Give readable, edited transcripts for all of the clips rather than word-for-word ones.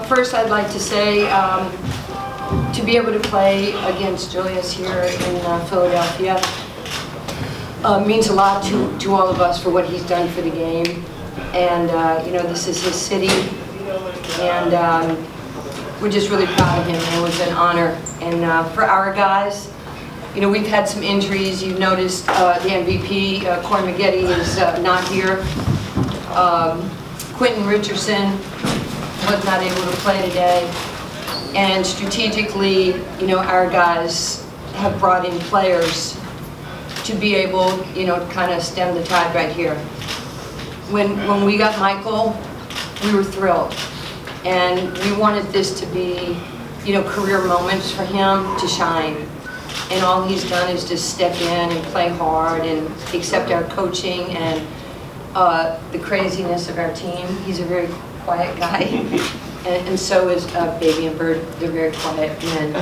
First, I'd like to say to be able to play against Julius here in Philadelphia means a lot to all of us for what he's done for the game. And you know, this is his city, and we're just really proud of him. It was an honor. And for our guys, you know, we've had some injuries. You've noticed the MVP, Corey Maggette, is not here. Quentin Richardson was not able to play today. And strategically, you know, our guys have brought in players to be able, you know, to kind of stem the tide right here. When we got Michael, we were thrilled. And we wanted this to be, you know, career moments for him to shine. And all he's done is just step in and play hard and accept our coaching and the craziness of our team. He's a very quiet guy. And so is Baby and Bird. They're very quiet men.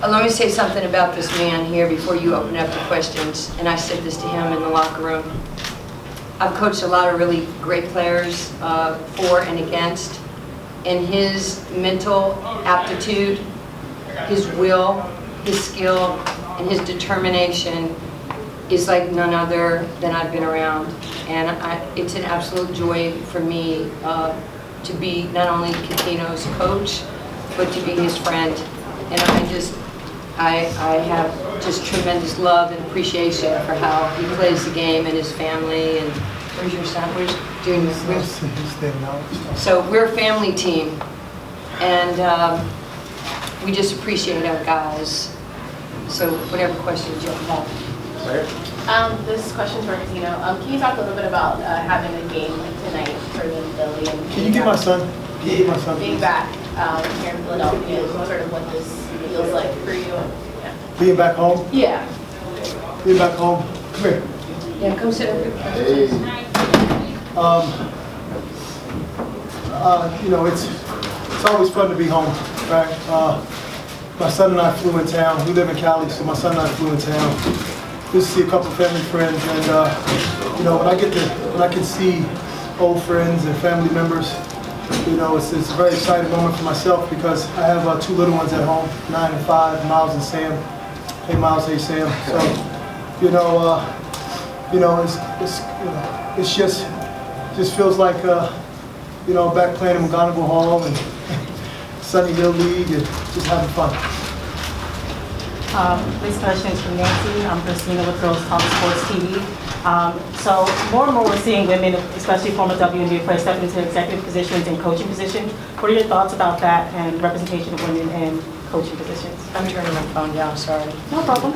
Let me say something about this man here before you open up the questions. And I said this to him in the locker room. I've coached a lot of really great players for and against. And his mental aptitude, his will, his skill, and his determination is like none other than I've been around. And it's an absolute joy for me to be not only Coutinho's coach, but to be his friend. And I have just tremendous love and appreciation for how he plays the game and his family. And where's your son? Where's Junior? So we're a family team, and we just appreciate our guys. So whatever questions you have. This question's for Coutinho. Can you talk a little bit about having a game tonight for the Philly? And can you get my son? Can you get my son? Being back here in Philadelphia, sort of what this feels like for you. Yeah. Being back home? Yeah. Being back home? Come here. Yeah, come sit up here. Hey. You know, it's always fun to be home, right? My son and I flew in town. We live in Cali, so my son and I flew in town just to see a couple of family friends. And you know, when I can see old friends and family members, you know, it's a very exciting moment for myself because I have two little ones at home, 9 and 5, Miles and Sam. Hey Miles, hey Sam. So, you know, it's just feels like you know, back playing in McGonigal Hall and Sunny Hill League and just having fun. This question is from Nancy. I'm Christina with Girls Talk Sports TV. So more and more we're seeing women, especially former WNBA players, step into executive positions and coaching positions. What are your thoughts about that and representation of women in coaching positions? I'm turning my phone down, sorry. No problem.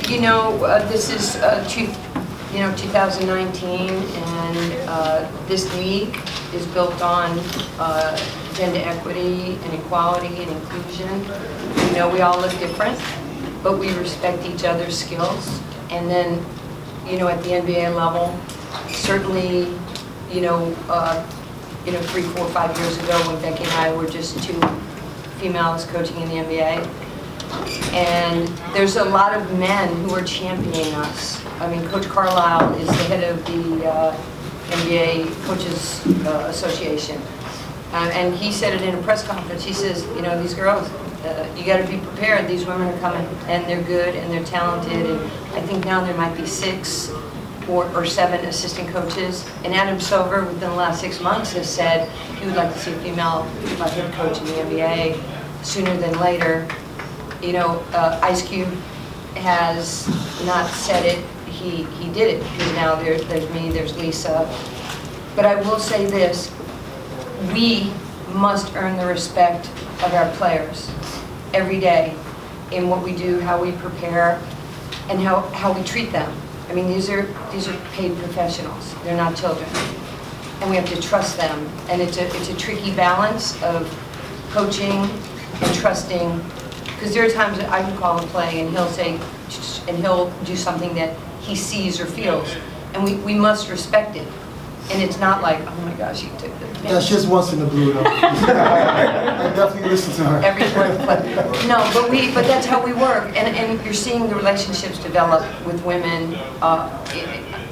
You know, this is 2019, and this league is built on gender equity and equality and inclusion. You know, we all look different, but we respect each other's skills. And then, you know, at the NBA level, certainly, you know, 3, 4, 5 years ago when Becky and I were just two females coaching in the NBA. And there's a lot of men who are championing us. I mean, Coach Carlisle is the head of the NBA Coaches Association. And he said it in a press conference. He says, you know, these girls, you got to be prepared. These women are coming, and they're good, and they're talented. And I think now there might be 6 or 7 assistant coaches. And Adam Silver, within the last 6 months, has said he would like to see a female head coach in the NBA sooner than later. You know, Ice Cube has not said it. He did it, because now there's me, there's Lisa. But I will say this, we must earn the respect of our players every day in what we do, how we prepare, and how we treat them. I mean, these are paid professionals. They're not children. And we have to trust them. And it's a tricky balance of coaching and trusting, because there are times that I can call a play and he'll say, and he'll do something that he sees or feels, and we must respect it. And it's not like, oh my gosh, you took the... That's just once in the blue, though. I definitely listen to her. Every word, no, but that's how we work, and you're seeing the relationships develop with women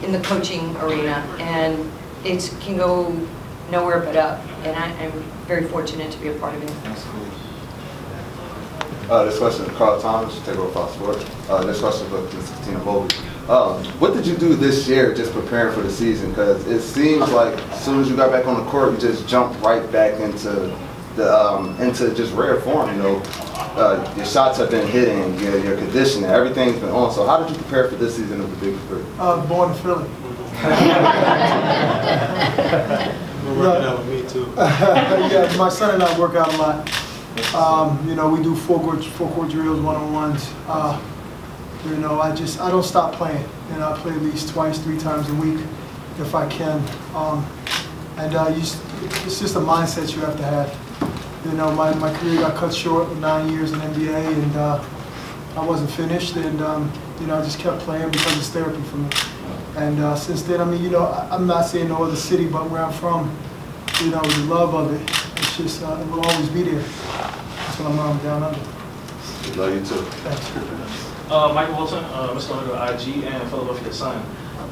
in the coaching arena, and it can go nowhere but up, and I'm very fortunate to be a part of it. That's cool. This question is Carl Thomas, take over Fox Sports. This question is for Ms. Katina Vogel. What did you do this year just preparing for the season? Because it seems like as soon as you got back on the court, you just jumped right back into just rare form. You know, your shots have been hitting, your conditioning, everything's been on. So how did you prepare for this season of the Big Three? Born in Philly. We're working out with me too. Yeah, my son and I work out a lot. You know, we do four court drills, one-on-ones. You know, I don't stop playing. You know, I play at least twice, 3 times a week if I can. It's just a mindset you have to have. You know, my career got cut short with 9 years in NBA, and I wasn't finished. And you know, I just kept playing because it's therapy for me. And since then, I mean, you know, I'm not saying no other city, but where I'm from, you know, the love of it, it's just, it will always be there. That's what I'm down under. Love you too. Thanks. Michael Wilson, Mr. Under IG and Philadelphia Sun. I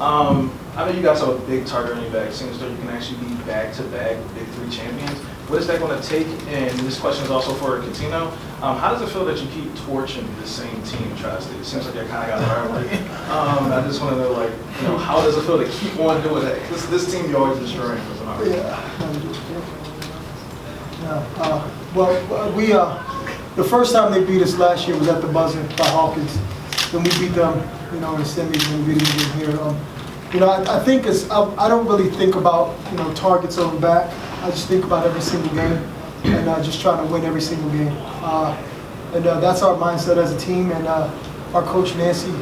know you guys have a big target on your back. Seems like you can actually be back-to-back Big Three champions. What is that going to take? And this question is also for Catino. How does it feel that you keep torching the same team, Tri-State? It seems like you kind of got it right. I just want to know, like, you know, how does it feel to keep on doing that? This team you're always destroying for some reason. Well, the first time they beat us last year was at the buzzer by Hawkins. Then we beat them, you know, in the semis, and we beat them again here. You know, I think I don't really think about, you know, targets over back. I just think about every single game, and just trying to win every single game. That's our mindset as a team. And our coach Nancy, I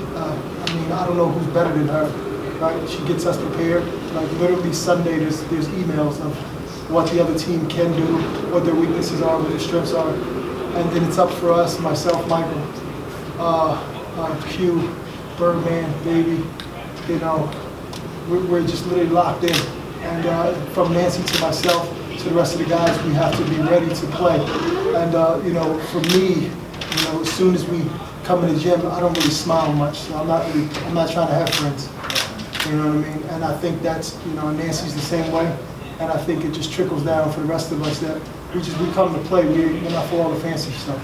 mean, I don't know who's better than her. Right? She gets us prepared. Like literally Sunday, there's emails of what the other team can do, what their weaknesses are, what their strengths are, and then it's up for us, myself, Michael, Q, Birdman, Baby. You know, we're just literally locked in. And from Nancy to myself to the rest of the guys, we have to be ready to play. And you know, for me, you know, as soon as we come in the gym, I don't really smile much. So I'm not trying to have friends. You know what I mean? And I think that's, you know, Nancy's the same way. And I think it just trickles down for the rest of us that we come to play. We're not for all the fancy stuff.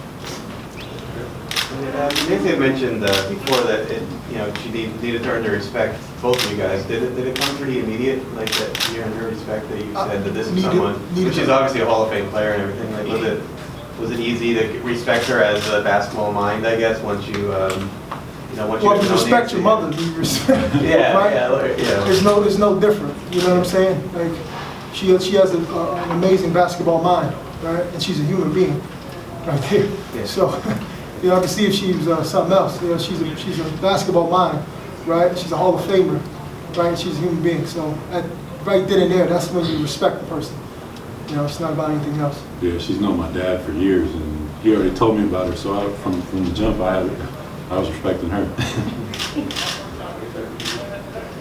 Nancy had mentioned before that you know, she needed to earn the respect, both of you guys. Did it come pretty immediate, like that you earned her respect, that you said that this is someone, which is obviously a Hall of Fame player and everything. Like, was it easy to respect her as a basketball mind, I guess, once you you know, once you respect your mother, do you respect? Yeah, right? Yeah. It's no different. You know what I'm saying? Like she has an amazing basketball mind, right? And she's a human being, right there. Yeah. So. You know, I can see if she was something else. You know, she's a basketball mind, right? She's a Hall of Famer, right? She's a human being. So right then and there, that's when you respect the person. You know, it's not about anything else. Yeah, she's known my dad for years, and he already told me about her. So from the jump, I was respecting her.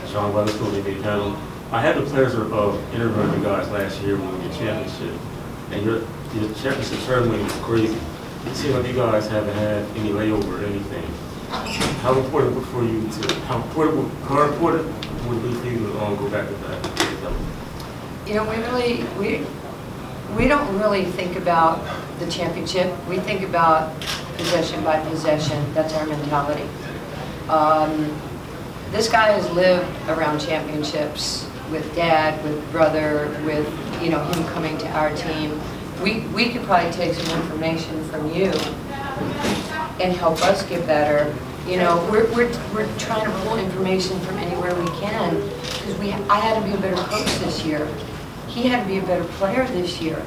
Sean Weatherspoon, NBA panel. I had the pleasure of interviewing you guys last year when we won the championship, and your championship ceremony was crazy. It seems like you guys haven't had any layover or anything. How important would it be for you to go back to that? You know, we don't really think about the championship. We think about possession by possession. That's our mentality. This guy has lived around championships with dad, with brother, with, you know, him coming to our team. We could probably take some information from you and help us get better. You know, we're trying to pull information from anywhere we can, because I had to be a better coach this year. He had to be a better player this year.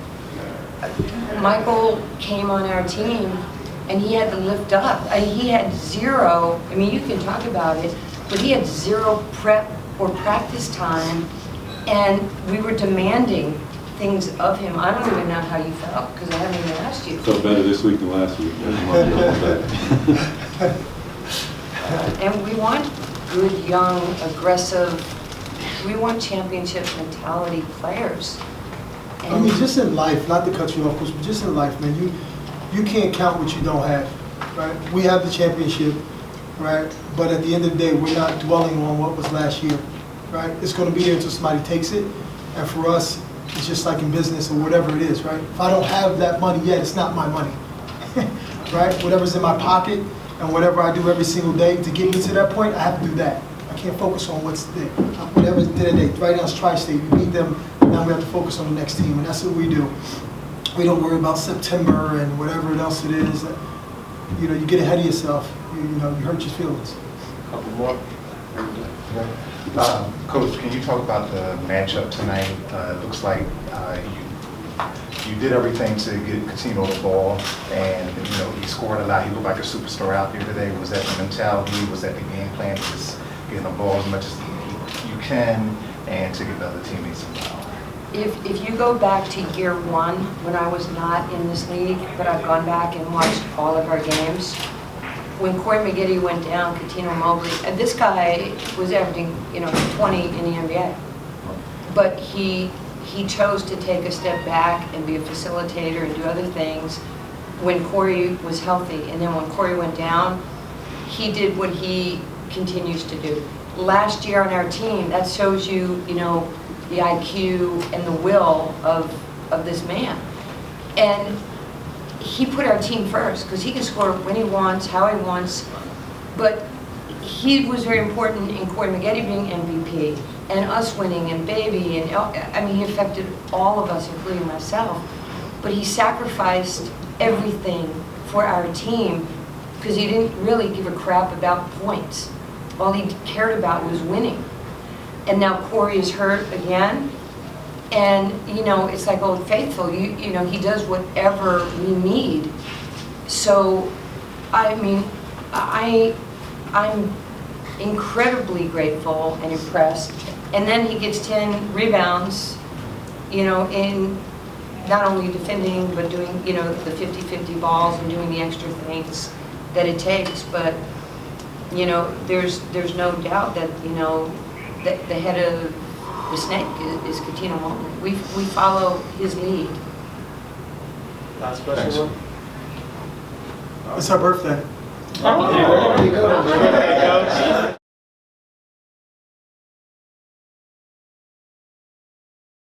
Michael came on our team and he had to lift up. He had zero, I mean, you can talk about it, but he had zero prep or practice time, and we were demanding things of him. I don't even know how you felt, because I haven't even asked you. Felt better this week than last week. And we want good, young, aggressive, we want championship mentality players. And I mean, just in life, not to cut you off, Coach, but just in life, man, you can't count what you don't have, right? We have the championship, right? But at the end of the day, we're not dwelling on what was last year, right? It's going to be there until somebody takes it. And for us, it's just like in business or whatever it is, right? If I don't have that money yet, it's not my money, right? Whatever's in my pocket and whatever I do every single day to get me to that point, I have to do that. I can't focus on what's there. Whatever's there today. Right now it's Tri-State. We beat them, now we have to focus on the next team, and that's what we do. We don't worry about September and whatever else it is. You know, you get ahead of yourself. You know, you hurt your feelings. Couple more. Coach, can you talk about the matchup tonight? It looks like you did everything to get Coutinho the ball, and you know he scored a lot. He looked like a superstar out there today. Was that the mentality? Was that the game plan? Just getting the ball as much as you can, and to get the other teammates involved. If you go back to year one, when I was not in this league, but I've gone back and watched all of our games, when Corey Maggette went down, Coutinho Mobley, and this guy was averaging, 20 in the NBA. But he chose to take a step back and be a facilitator and do other things when Corey was healthy. And then when Corey went down, he did what he continues to do. Last year on our team, that shows you, the IQ and the will of this man. And he put our team first because he can score when he wants, how he wants. But he was very important in Corey Maggette being MVP and us winning and Baby. And he affected all of us, including myself. But he sacrificed everything for our team because he didn't really give a crap about points. All he cared about was winning. And now Corey is hurt again. And, it's like Old Faithful, he does whatever we need. So, I'm incredibly grateful and impressed. And then he gets 10 rebounds, in not only defending, but doing, the 50-50 balls and doing the extra things that it takes. But, there's no doubt that, that the head of the snake is Coutinho Mobley. We follow his lead. Last question. It's her birthday. Oh, There you go.